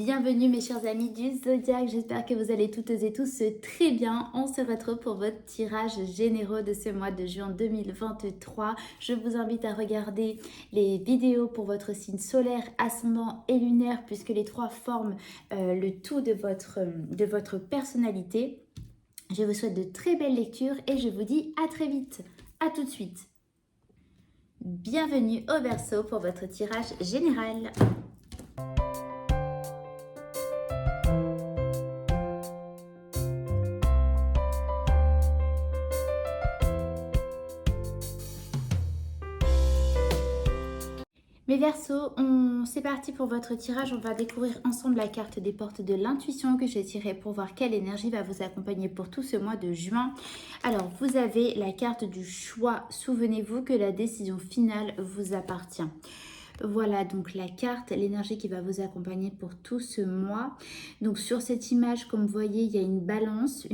Bienvenue mes chers amis du Zodiaque, j'espère que vous allez toutes et tous très bien. On se retrouve pour votre tirage généraux de ce mois de juin 2023. Je vous invite à regarder les vidéos pour votre signe solaire, ascendant et lunaire puisque les trois forment le tout de votre personnalité. Je vous souhaite de très belles lectures et je vous dis à très vite. À tout de suite. Bienvenue au Verseau pour votre tirage général. Mes Verseaux, c'est parti pour votre tirage. On va découvrir ensemble la carte des portes de l'intuition que j'ai tirée pour voir quelle énergie va vous accompagner pour tout ce mois de juin. Alors, vous avez la carte du choix. Souvenez-vous que la décision finale vous appartient. Voilà donc la carte, l'énergie qui va vous accompagner pour tout ce mois. Donc sur cette image, comme vous voyez, il y a une balance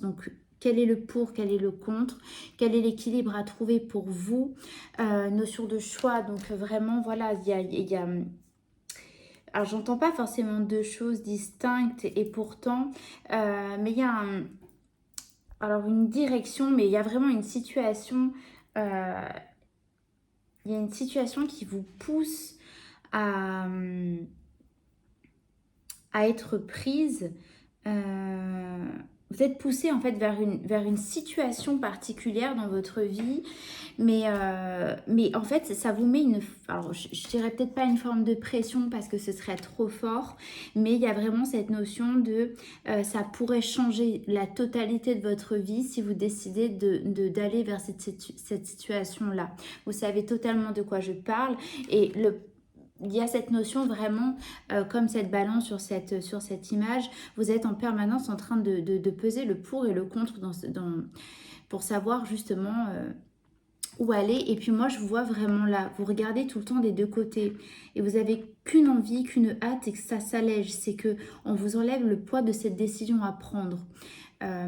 donc quel est le pour, quel est le contre, quel est l'équilibre à trouver pour vous. Notion de choix, donc vraiment, voilà, il y a alors, j'entends pas forcément deux choses distinctes et pourtant, mais il y a alors une direction, mais il y a vraiment une situation, il y a une situation qui vous pousse à être prise. Vous êtes poussé en fait vers une situation particulière dans votre vie, mais en fait ça vous met alors je dirais peut-être pas une forme de pression parce que ce serait trop fort, mais il y a vraiment cette notion de ça pourrait changer la totalité de votre vie si vous décidez d'aller vers cette situation-là. Vous savez totalement de quoi je parle et il y a cette notion vraiment, comme cette balance sur cette image, vous êtes en permanence en train de peser le pour et le contre pour savoir justement où aller. Et puis moi, je vous vois vraiment là, vous regardez tout le temps des deux côtés et vous avez qu'une envie, qu'une hâte et que ça s'allège. C'est que on vous enlève le poids de cette décision à prendre.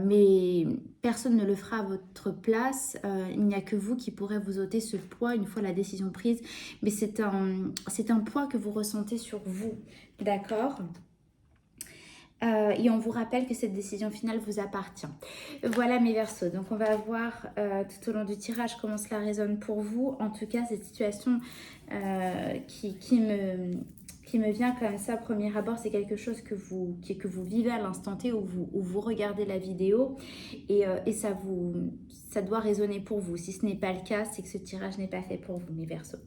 Mais personne ne le fera à votre place. Il n'y a que vous qui pourrez vous ôter ce poids une fois la décision prise. Mais c'est un poids que vous ressentez sur vous. D'accord ? Et on vous rappelle que cette décision finale vous appartient. Voilà mes Verseaux. Donc on va voir tout au long du tirage comment cela résonne pour vous. En tout cas, cette situation qui me vient comme ça, premier abord, c'est quelque chose que vous vivez à l'instant T où vous regardez la vidéo et ça doit résonner pour vous. Si ce n'est pas le cas, c'est que ce tirage n'est pas fait pour vous, mes Verseaux.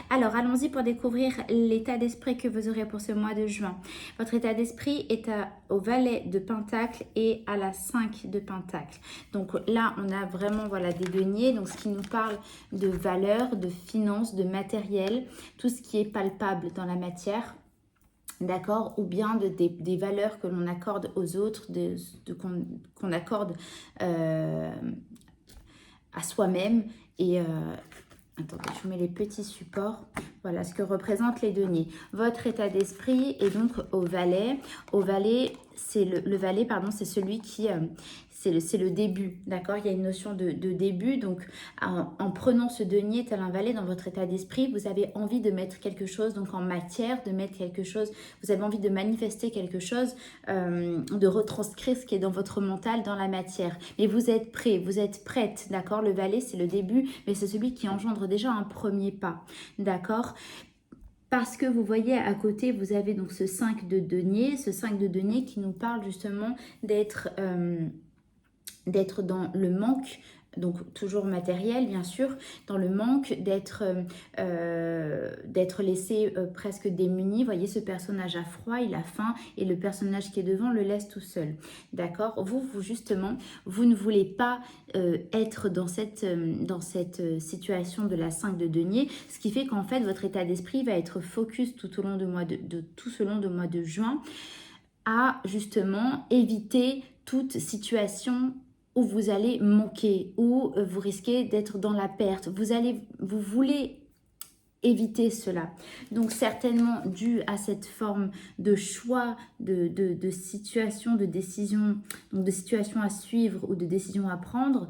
Alors, allons-y pour découvrir l'état d'esprit que vous aurez pour ce mois de juin. Votre état d'esprit est au valet de Pentacle et à la 5 de Pentacle. Donc là, on a vraiment voilà, des deniers, donc ce qui nous parle de valeur, de finances, de matériel, tout ce qui est palpable dans la matière. D'accord, ou bien des valeurs que l'on accorde aux autres, qu'on accorde à soi-même. Et attendez, je vous mets les petits supports. Voilà ce que représentent les deniers. Votre état d'esprit est donc au valet. Au valet, c'est le valet, pardon, c'est celui qui... c'est le début, d'accord? Il y a une notion de début. Donc, en prenant ce denier tel un valet dans votre état d'esprit, vous avez envie de mettre quelque chose, donc en matière, de mettre quelque chose. Vous avez envie de manifester quelque chose, de retranscrire ce qui est dans votre mental, dans la matière. Mais vous êtes prêt, vous êtes prête, d'accord? Le valet, c'est le début, mais c'est celui qui engendre déjà un premier pas, d'accord? Parce que vous voyez à côté, vous avez donc ce 5 de denier, qui nous parle justement d'être dans le manque, donc toujours matériel bien sûr, dans le manque, d'être laissé presque démuni. Vous voyez ce personnage a froid, il a faim et le personnage qui est devant le laisse tout seul. D'accord ? Vous justement, vous ne voulez pas être dans cette situation de la 5 de denier, ce qui fait qu'en fait votre état d'esprit va être focus tout au long tout ce long de mois de juin à justement éviter toute situation où vous allez manquer, où vous risquez d'être dans la perte. Vous voulez éviter cela. Donc certainement dû à cette forme de choix, de situation, de décision, donc de situation à suivre ou de décision à prendre,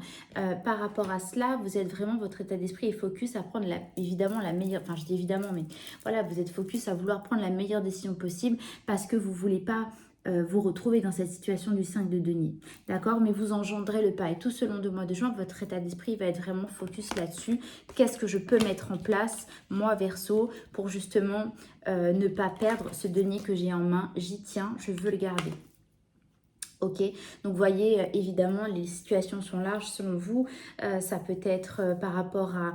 par rapport à cela, vous êtes vraiment, votre état d'esprit est focus à prendre évidemment la meilleure, enfin je dis évidemment, mais voilà, vous êtes focus à vouloir prendre la meilleure décision possible parce que vous ne voulez pas vous retrouver dans cette situation du 5 de denier. D'accord? Mais vous engendrez le pas. Et tout ce long du mois de juin, votre état d'esprit va être vraiment focus là-dessus. Qu'est-ce que je peux mettre en place, moi, Verseau, pour justement ne pas perdre ce denier que j'ai en main? J'y tiens, je veux le garder. Ok, donc vous voyez, évidemment, les situations sont larges selon vous. Ça peut être par rapport à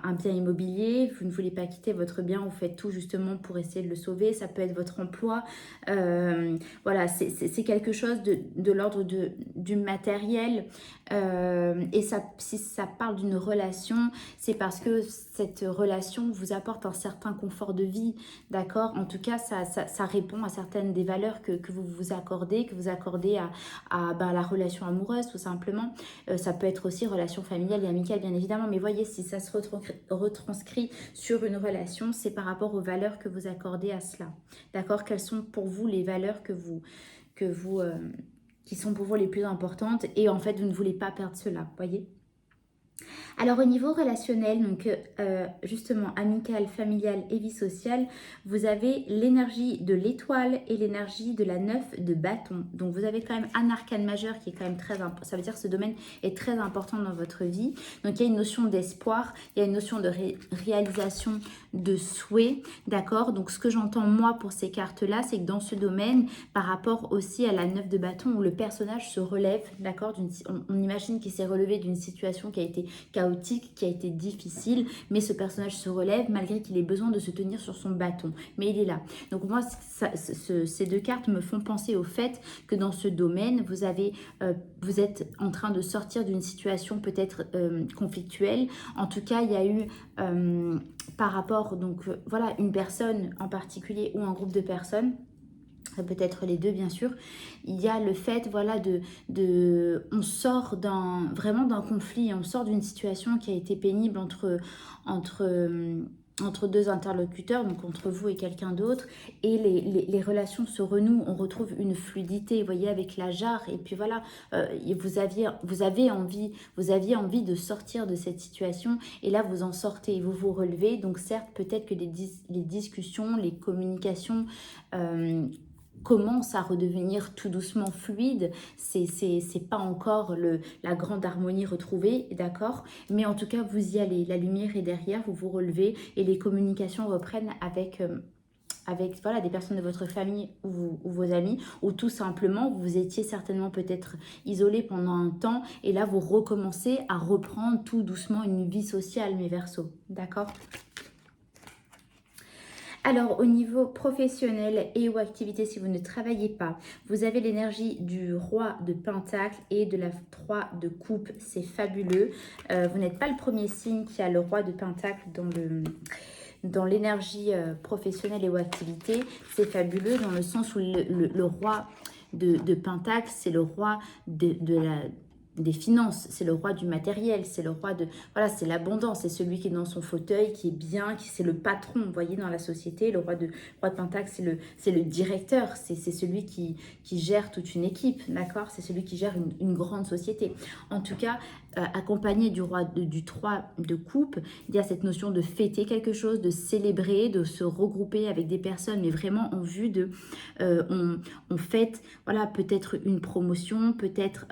un bien immobilier. Vous ne voulez pas quitter votre bien, vous faites tout justement pour essayer de le sauver. Ça peut être votre emploi. Voilà, c'est quelque chose de l'ordre du matériel. Et ça, si ça parle d'une relation, c'est parce que cette relation vous apporte un certain confort de vie, d'accord? En tout cas, ça répond à certaines des valeurs que vous vous accordez, que vous accordez à la relation amoureuse, tout simplement. Ça peut être aussi relation familiale et amicale, bien évidemment, mais voyez, si ça se retranscrit sur une relation, c'est par rapport aux valeurs que vous accordez à cela, d'accord? Quelles sont pour vous les valeurs qui sont pour vous les plus importantes, et en fait, vous ne voulez pas perdre cela, voyez? Alors au niveau relationnel, donc justement amical, familial et vie sociale, vous avez l'énergie de l'étoile et l'énergie de la 9 de bâton. Donc vous avez quand même un arcane majeur qui est quand même très important. Ça veut dire que ce domaine est très important dans votre vie. Donc il y a une notion d'espoir, il y a une notion de réalisation de souhait, d'accord? Donc ce que j'entends moi pour ces cartes-là, c'est que dans ce domaine, par rapport aussi à la 9 de bâton où le personnage se relève, d'accord? On imagine qu'il s'est relevé d'une situation qui a été chaotique, qui a été difficile, mais ce personnage se relève malgré qu'il ait besoin de se tenir sur son bâton. Mais il est là. Donc moi, ces deux cartes me font penser au fait que dans ce domaine, vous êtes en train de sortir d'une situation peut-être conflictuelle. En tout cas, il y a eu par rapport, donc voilà, une personne en particulier ou un groupe de personnes, peut-être les deux bien sûr, il y a le fait, voilà, on sort vraiment d'un conflit, on sort d'une situation qui a été pénible entre deux interlocuteurs, donc entre vous et quelqu'un d'autre, et les relations se renouent, on retrouve une fluidité, vous voyez, avec la jarre, et puis voilà, vous aviez envie de sortir de cette situation, et là vous en sortez, vous vous relevez, donc certes, peut-être que les discussions, les communications commence à redevenir tout doucement fluide, c'est pas encore la grande harmonie retrouvée, d'accord? Mais en tout cas, vous y allez, la lumière est derrière, vous vous relevez et les communications reprennent avec voilà, des personnes de votre famille ou vos amis, ou tout simplement, vous étiez certainement peut-être isolé pendant un temps, et là, vous recommencez à reprendre tout doucement une vie sociale, mes Verseaux, d'accord? Alors, au niveau professionnel et ou activité, si vous ne travaillez pas, vous avez l'énergie du roi de Pentacle et de la 3 de coupe. C'est fabuleux. Vous n'êtes pas le premier signe qui a le roi de Pentacle dans l'énergie professionnelle et ou activité. C'est fabuleux dans le sens où le roi de Pentacle, c'est le roi des finances, c'est le roi du matériel, c'est le roi de... Voilà, c'est l'abondance, c'est celui qui est dans son fauteuil, qui est bien, c'est le patron, vous voyez, dans la société. Le roi de Pentacle, c'est le directeur, c'est celui qui gère toute une équipe, d'accord? C'est celui qui gère une grande société. En tout cas, accompagné du 3 de coupe, il y a cette notion de fêter quelque chose, de célébrer, de se regrouper avec des personnes, mais vraiment en vue de... on fête, voilà, peut-être une promotion, peut-être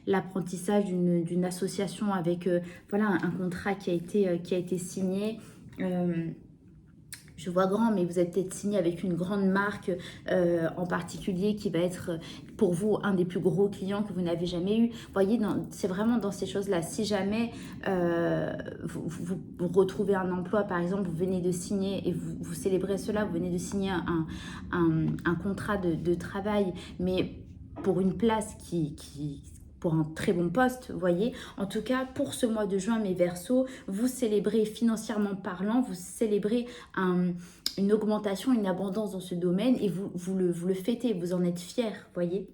l'apprentissage d'une association avec voilà, un contrat qui a été signé. Je vois grand, mais vous êtes peut-être signé avec une grande marque en particulier qui va être pour vous un des plus gros clients que vous n'avez jamais eu. Vous voyez, c'est vraiment dans ces choses-là. Si jamais vous retrouvez un emploi, par exemple, vous venez de signer et vous célébrez cela, vous venez de signer un contrat de travail, mais pour une place pour un très bon poste, vous voyez. En tout cas, pour ce mois de juin, mes Verseaux, vous célébrez financièrement parlant, vous célébrez une augmentation, une abondance dans ce domaine et vous le fêtez, vous en êtes fiers, vous voyez.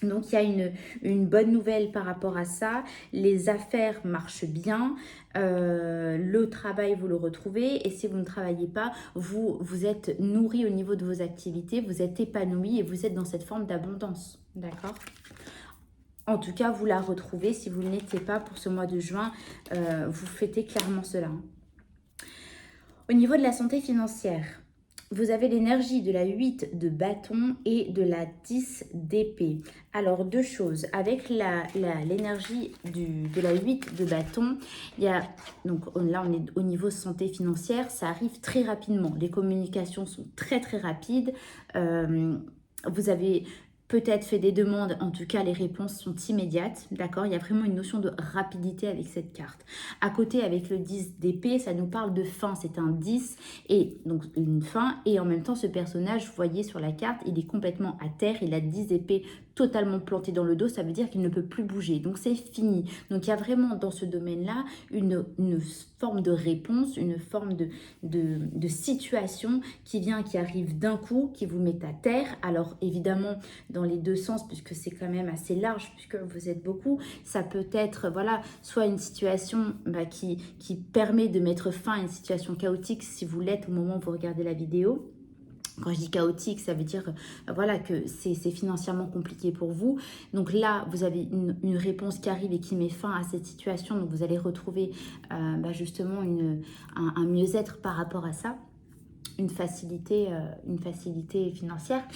Donc, il y a une bonne nouvelle par rapport à ça. Les affaires marchent bien. Le travail, vous le retrouvez. Et si vous ne travaillez pas, vous êtes nourri au niveau de vos activités. Vous êtes épanoui et vous êtes dans cette forme d'abondance. D'accord? En tout cas, vous la retrouvez. Si vous ne l'étiez pas pour ce mois de juin, vous fêtez clairement cela. Au niveau de la santé financière, vous avez l'énergie de la 8 de bâton et de la 10 d'épée. Alors, deux choses. Avec l'énergie de la 8 de bâton, il y a, donc là, on est au niveau santé financière, ça arrive très rapidement. Les communications sont très, très rapides. Vous avez peut-être fait des demandes, en tout cas les réponses sont immédiates, d'accord? Il y a vraiment une notion de rapidité avec cette carte. À côté, avec le 10 d'épée, ça nous parle de fin, c'est un 10, et donc une fin, et en même temps ce personnage, vous voyez sur la carte, il est complètement à terre, il a 10 épées totalement planté dans le dos, ça veut dire qu'il ne peut plus bouger, donc c'est fini. Donc il y a vraiment dans ce domaine-là une forme de réponse, une forme de situation qui vient, qui arrive d'un coup, qui vous met à terre. Alors évidemment dans les deux sens, puisque c'est quand même assez large, puisque vous êtes beaucoup, ça peut être voilà, soit une situation qui permet de mettre fin à une situation chaotique si vous l'êtes au moment où vous regardez la vidéo. Quand je dis chaotique, ça veut dire voilà, que c'est financièrement compliqué pour vous. Donc là, vous avez une réponse qui arrive et qui met fin à cette situation. Donc vous allez retrouver justement un mieux-être par rapport à ça, une facilité financière.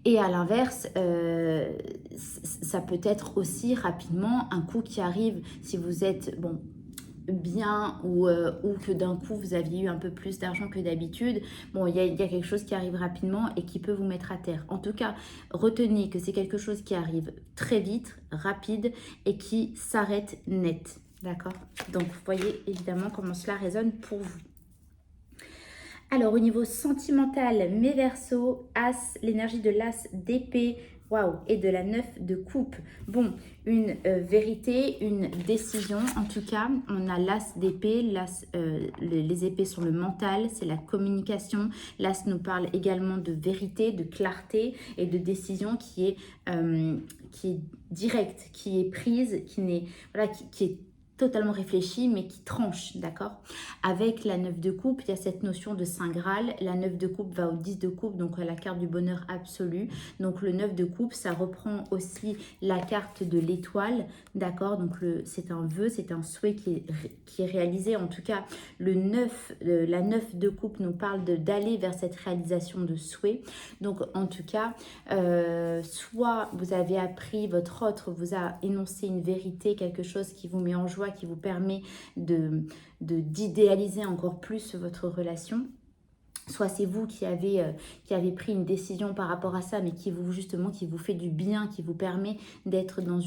Et à l'inverse, ça peut être aussi rapidement un coup qui arrive si vous êtes bien ou que d'un coup vous aviez eu un peu plus d'argent que d'habitude. Bon, il y a quelque chose qui arrive rapidement et qui peut vous mettre à terre. En tout cas, retenez que c'est quelque chose qui arrive très vite, rapide et qui s'arrête net. D'accord? Donc, vous voyez évidemment comment cela résonne pour vous. Alors, au niveau sentimental, mes Verseaux, As, l'énergie de l'As d'épée, waouh, et de la 9 de coupe. Bon, une vérité, une décision. En tout cas, on a l'As d'épée. Les épées sont le mental, c'est la communication. L'As nous parle également de vérité, de clarté et de décision qui est directe, qui est prise, qui est totalement réfléchi, mais qui tranche, d'accord? Avec la 9 de coupe, il y a cette notion de Saint Graal. La 9 de coupe va au 10 de coupe, donc à la carte du bonheur absolu. Donc le 9 de coupe, ça reprend aussi la carte de l'étoile, d'accord? Donc c'est un vœu, c'est un souhait qui est réalisé. En tout cas, la 9 de coupe nous parle d'aller vers cette réalisation de souhait. Donc en tout cas, soit vous avez appris, votre autre vous a énoncé une vérité, quelque chose qui vous met en joie, qui vous permet d'idéaliser encore plus votre relation. Soit c'est vous qui avez pris une décision par rapport à ça, mais qui vous fait du bien, qui vous permet d'être dans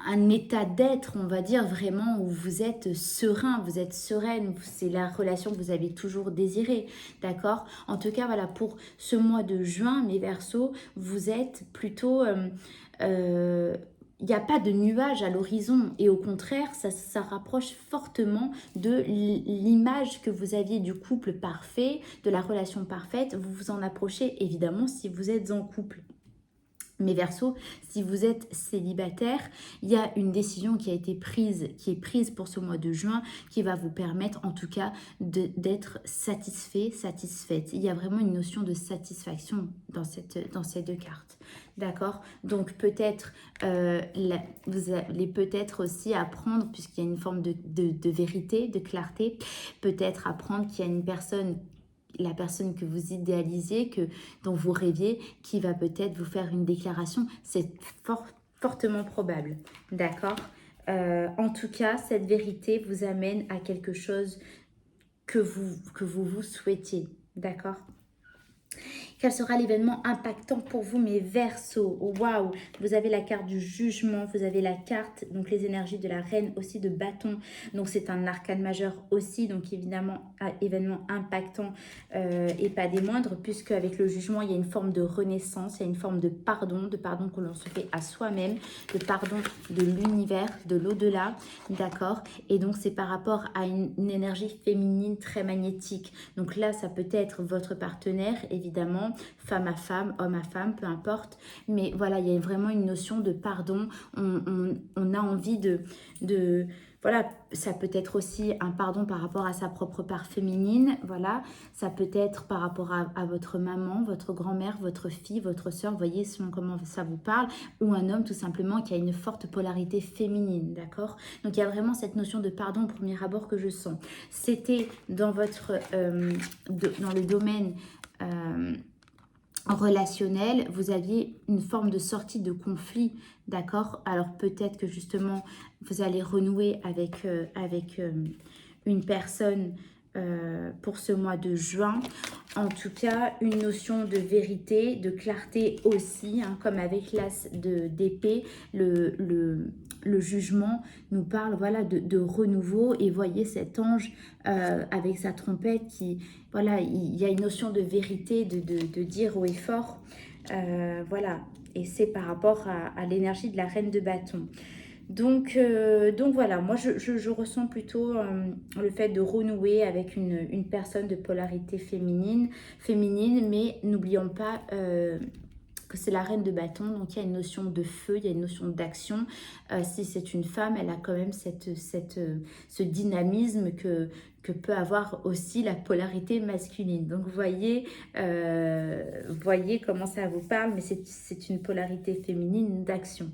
un état d'être, on va dire, vraiment où vous êtes serein, vous êtes sereine, c'est la relation que vous avez toujours désirée, d'accord? En tout cas, voilà, pour ce mois de juin, mes Verseaux, vous êtes plutôt... il n'y a pas de nuage à l'horizon et au contraire, ça rapproche fortement de l'image que vous aviez du couple parfait, de la relation parfaite. Vous vous en approchez évidemment si vous êtes en couple. Mes Verseaux, si vous êtes célibataire, il y a une décision qui est prise pour ce mois de juin, qui va vous permettre en tout cas d'être satisfait, satisfaite. Il y a vraiment une notion de satisfaction dans ces deux cartes. D'accord? Donc peut-être, vous allez peut-être aussi apprendre, puisqu'il y a une forme de vérité, de clarté, peut-être apprendre qu'il y a une personne, la personne que vous idéalisez, dont vous rêviez, qui va peut-être vous faire une déclaration. C'est fortement probable, d'accord? En tout cas, cette vérité vous amène à quelque chose que vous souhaitiez, d'accord? Quel sera l'événement impactant pour vous, mes Verseaux? Waouh! Vous avez la carte du jugement, vous avez la carte, donc les énergies de la reine aussi de bâton. Donc c'est un arcane majeur aussi, donc évidemment, événement impactant et pas des moindres, puisque avec le jugement, il y a une forme de renaissance, il y a une forme de pardon que l'on se fait à soi-même, de pardon de l'univers, de l'au-delà, d'accord? Et donc c'est par rapport à une énergie féminine très magnétique. Donc là, ça peut être votre partenaire, évidemment, simplement, femme à femme, homme à femme, peu importe. Mais voilà, il y a vraiment une notion de pardon. On a envie voilà, ça peut être aussi un pardon par rapport à sa propre part féminine, voilà. Ça peut être par rapport à votre maman, votre grand-mère, votre fille, votre soeur, vous voyez selon comment ça vous parle, ou un homme tout simplement qui a une forte polarité féminine, d'accord? Donc il y a vraiment cette notion de pardon au premier abord que je sens. C'était dans dans le domaine relationnel, vous aviez une forme de sortie de conflit, d'accord? Alors peut-être que justement, vous allez renouer avec une personne pour ce mois de juin. En tout cas, une notion de vérité, de clarté aussi, hein, comme avec l'as d'épée, le jugement nous parle voilà, de renouveau. Et voyez cet ange avec sa trompette qui, voilà, il y a une notion de vérité, de dire haut et fort. Voilà, et c'est par rapport à l'énergie de la reine de bâton. Donc voilà, moi je ressens plutôt le fait de renouer avec une personne de polarité féminine, mais n'oublions pas que c'est la reine de bâton, donc il y a une notion de feu, il y a une notion d'action. Si c'est une femme, elle a quand même ce dynamisme que peut avoir aussi la polarité masculine. Donc voyez comment ça vous parle, mais c'est une polarité féminine d'action,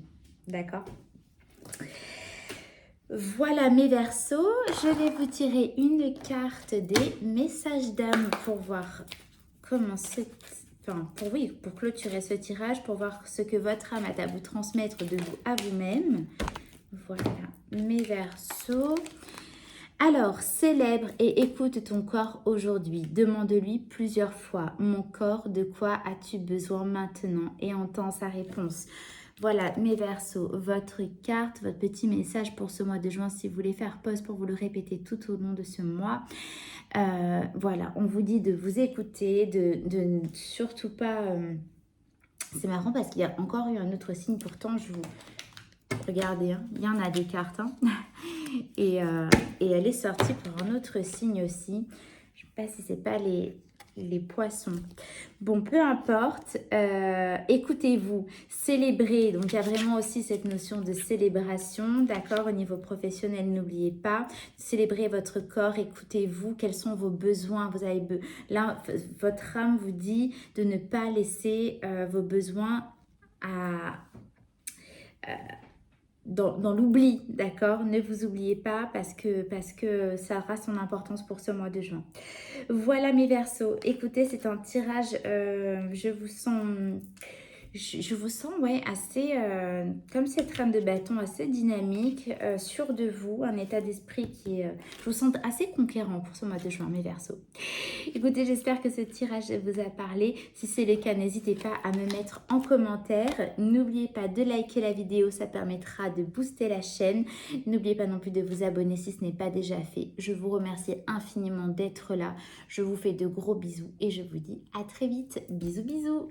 d'accord ? Voilà mes Verseaux, je vais vous tirer une carte des messages d'âme pour voir comment pour clôturer ce tirage, pour voir ce que votre âme a à vous transmettre de vous à vous-même. Voilà mes Verseaux. Alors, célèbre et écoute ton corps aujourd'hui. Demande-lui plusieurs fois, mon corps, de quoi as-tu besoin maintenant? Et entends sa réponse. Voilà, mes Verseaux, votre carte, votre petit message pour ce mois de juin. Si vous voulez faire pause pour vous le répéter tout au long de ce mois. Voilà, on vous dit de vous écouter, de surtout pas... C'est marrant parce qu'il y a encore eu un autre signe. Pourtant, regardez, hein, il y en a des cartes. Hein. Et elle est sortie pour un autre signe aussi. Je ne sais pas si ce n'est pas les poissons. Bon, peu importe. Écoutez-vous, célébrez. Donc, il y a vraiment aussi cette notion de célébration. D'accord? Au niveau professionnel, n'oubliez pas. Célébrez votre corps. Écoutez-vous. Quels sont vos besoins? Là, votre âme vous dit de ne pas laisser vos besoins dans l'oubli, d'accord? Ne vous oubliez pas parce que ça aura son importance pour ce mois de juin. Voilà mes Verseaux. Écoutez, c'est un tirage, je vous sens ouais, assez, comme cette reine de bâton, assez dynamique, sûr de vous, un état d'esprit qui est, je vous sens assez conquérant pour ce mois de juin, mes Verseaux. Écoutez, j'espère que ce tirage vous a parlé. Si c'est le cas, n'hésitez pas à me mettre en commentaire. N'oubliez pas de liker la vidéo, ça permettra de booster la chaîne. N'oubliez pas non plus de vous abonner si ce n'est pas déjà fait. Je vous remercie infiniment d'être là. Je vous fais de gros bisous et je vous dis à très vite. Bisous, bisous.